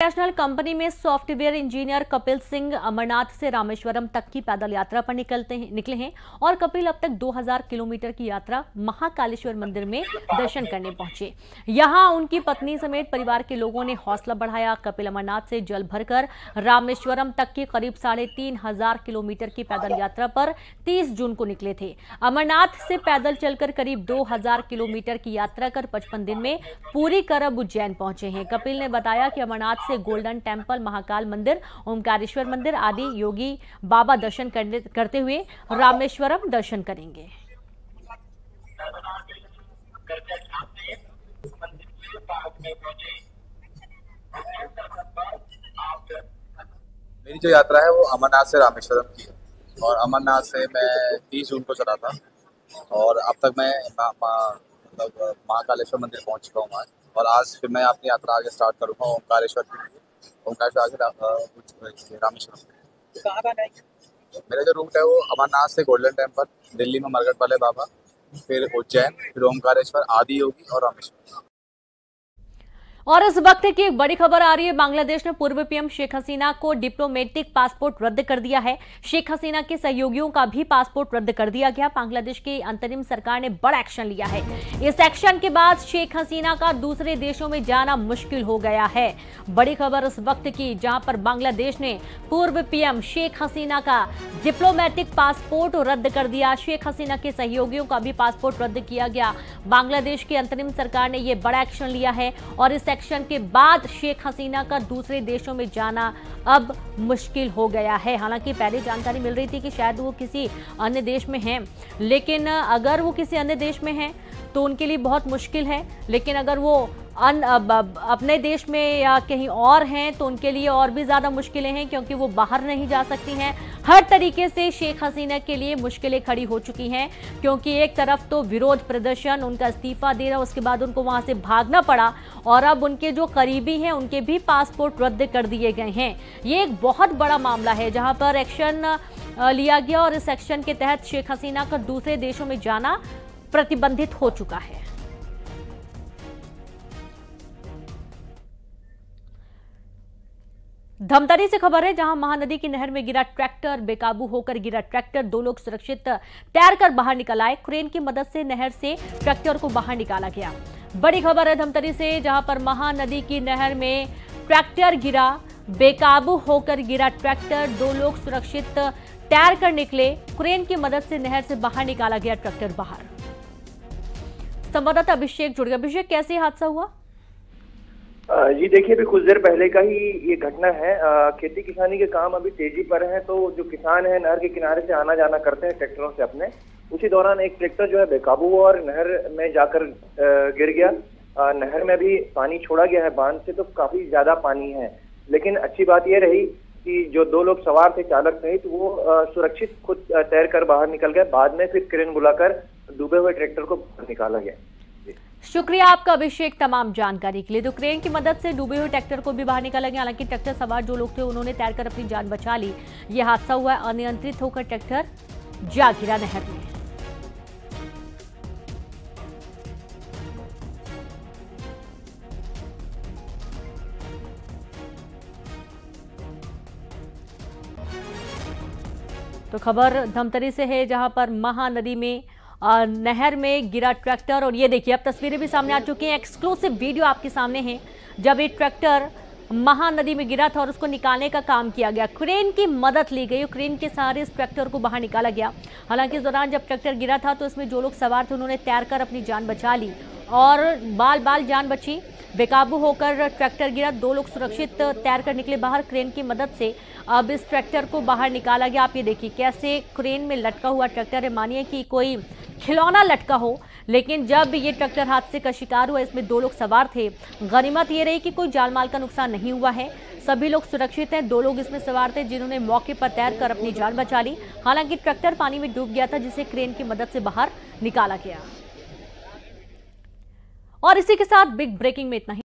National company में software engineer Kapil Singh Amarnath से रामेश्वरम तक की पैदल यात्रा पर निकले हैं और कपिल अब तक 2000 किलोमीटर की यात्रा महाकालेश्वर मंदिर में दर्शन करने पहुंचे। यहां उनकी पत्नी समेत परिवार के लोगों ने हौसला बढ़ाया। कपिल अमरनाथ से जल भरकर रामेश्वरम तक की करीब 3500 किलोमीटर की पैदल यात्रा पर 30 जून को निकले थे। अमरनाथ से पैदल चलकर करीब 2000 किलोमीटर की यात्रा कर 55 दिन में पूरी कर अब उज्जैन पहुंचे हैं। कपिल ने बताया कि अमरनाथ से गोल्डन टेम्पल, महाकाल मंदिर, ओमकारेश्वर मंदिर आदि योगी बाबा दर्शन करते हुए रामेश्वरम दर्शन करेंगे। मेरी जो यात्रा है वो अमरनाथ से रामेश्वरम की है और अमरनाथ से मैं 30 जून को चला था और अब तक मैं महाकालेश्वर मंदिर पहुंच चुका हूँ आज। और आज फिर मैं अपनी यात्रा आगे स्टार्ट करूँगा ओमकारेश्वर के लिए। ओमकारेश्वर आगे रामेश्वरम। मेरा जो रूट है वो अमरनाथ से गोल्डन टेम्पल, दिल्ली में मरघट वाले बाबा, फिर उज्जैन, फिर ओमकारेश्वर, आदि योगी और रामेश्वरम। और इस वक्त की एक बड़ी खबर आ रही है। बांग्लादेश ने पूर्व पीएम शेख हसीना को डिप्लोमेटिक पासपोर्ट रद्द कर दिया है। शेख हसीना के सहयोगियों का भी पासपोर्ट रद्द कर दिया गया। बांग्लादेश की अंतरिम सरकार ने बड़ा एक्शन लिया है। इस एक्शन के बाद शेख हसीना का दूसरे देशों में जाना मुश्किल हो गया है। बड़ी खबर इस वक्त की, जहां पर बांग्लादेश ने पूर्व पीएम शेख हसीना का डिप्लोमेटिक पासपोर्ट रद्द कर दिया। शेख हसीना के सहयोगियों का भी पासपोर्ट रद्द किया गया। बांग्लादेश की अंतरिम सरकार ने यह बड़ा एक्शन लिया है और इस एक्शन के बाद शेख हसीना का दूसरे देशों में जाना अब मुश्किल हो गया है। हालांकि पहले जानकारी मिल रही थी कि शायद वो किसी अन्य देश में हैं, लेकिन अगर वो किसी अन्य देश में हैं तो उनके लिए बहुत मुश्किल है। लेकिन अगर वो अपने देश में या कहीं और हैं तो उनके लिए और भी ज़्यादा मुश्किलें हैं, क्योंकि वो बाहर नहीं जा सकती हैं। हर तरीके से शेख हसीना के लिए मुश्किलें खड़ी हो चुकी हैं, क्योंकि एक तरफ तो विरोध प्रदर्शन, उनका इस्तीफा देना, उसके बाद उनको वहां से भागना पड़ा और अब उनके जो करीबी हैं उनके भी पासपोर्ट रद्द कर दिए गए हैं। ये एक बहुत बड़ा मामला है जहां पर एक्शन लिया गया और इस एक्शन के तहत शेख हसीना का दूसरे देशों में जाना प्रतिबंधित हो चुका है। धमतरी से खबर है, जहां महानदी की नहर में गिरा ट्रैक्टर, बेकाबू होकर गिरा ट्रैक्टर, 2 लोग सुरक्षित तैरकर बाहर निकल आए। क्रेन की मदद से नहर से ट्रैक्टर को बाहर निकाला गया। बड़ी खबर है धमतरी से, जहां पर महानदी की नहर में ट्रैक्टर गिरा, बेकाबू होकर गिरा ट्रैक्टर, 2 लोग सुरक्षित तैरकर निकले। क्रेन की मदद से नहर से बाहर निकाला गया ट्रैक्टर बाहर। संवाददाता अभिषेक जुड़ गया। अभिषेक, कैसे हादसा हुआ? जी देखिए, अभी कुछ देर पहले का ही ये घटना है। खेती किसानी के काम अभी तेजी पर है, तो जो किसान है नहर के किनारे से आना जाना करते हैं ट्रैक्टरों से अपने, उसी दौरान एक ट्रैक्टर जो है बेकाबू हुआ और नहर में जाकर गिर गया। नहर में भी पानी छोड़ा गया है बांध से, तो काफी ज्यादा पानी है। लेकिन अच्छी बात यह रही कि जो 2 लोग सवार थे चालक सहित, वो सुरक्षित खुद तैर कर बाहर निकल गए। बाद में फिर क्रेन बुलाकर डूबे हुए ट्रैक्टर को निकाला गया। शुक्रिया आपका अभिषेक तमाम जानकारी के लिए। तो क्रेन की मदद से डूबे हुए ट्रैक्टर को भी बाहर निकाला गया। हालांकि ट्रैक्टर सवार जो लोग थे उन्होंने तैरकर अपनी जान बचा ली। यह हादसा हुआ है, अनियंत्रित होकर ट्रैक्टर जा गिरा नहर में। तो खबर धमतरी से है, जहां पर महानदी में नहर में गिरा ट्रैक्टर, और ये देखिए अब तस्वीरें भी सामने आ चुकी हैं। एक्सक्लूसिव वीडियो आपके सामने है, जब ये ट्रैक्टर महानदी में गिरा था और उसको निकालने का काम किया गया। क्रेन की मदद ली गई और क्रेन के सहारे इस ट्रैक्टर को बाहर निकाला गया। हालांकि इस दौरान जब ट्रैक्टर गिरा था तो इसमें जो लोग सवार थे उन्होंने तैरकर अपनी जान बचा ली और बाल जान बची। बेकाबू होकर ट्रैक्टर गिरा, 2 लोग सुरक्षित तैरकर निकले बाहर। क्रेन की मदद से अब इस ट्रैक्टर को बाहर निकाला गया। आप ये देखिए कैसे क्रेन में लटका हुआ ट्रैक्टर है, मानिए कि कोई खिलौना लटका हो, लेकिन जब ये ट्रैक्टर हादसे का शिकार हुआ, इसमें 2 लोग सवार थे। गनीमत ये रही कि कोई जान माल का नुकसान नहीं हुआ है, सभी लोग सुरक्षित हैं। 2 लोग इसमें सवार थे जिन्होंने मौके पर तैरकर अपनी जान बचा ली। हालांकि ट्रैक्टर पानी में डूब गया था, जिसे क्रेन की मदद से बाहर निकाला गया। और इसी के साथ बिग ब्रेकिंग में इतना ही।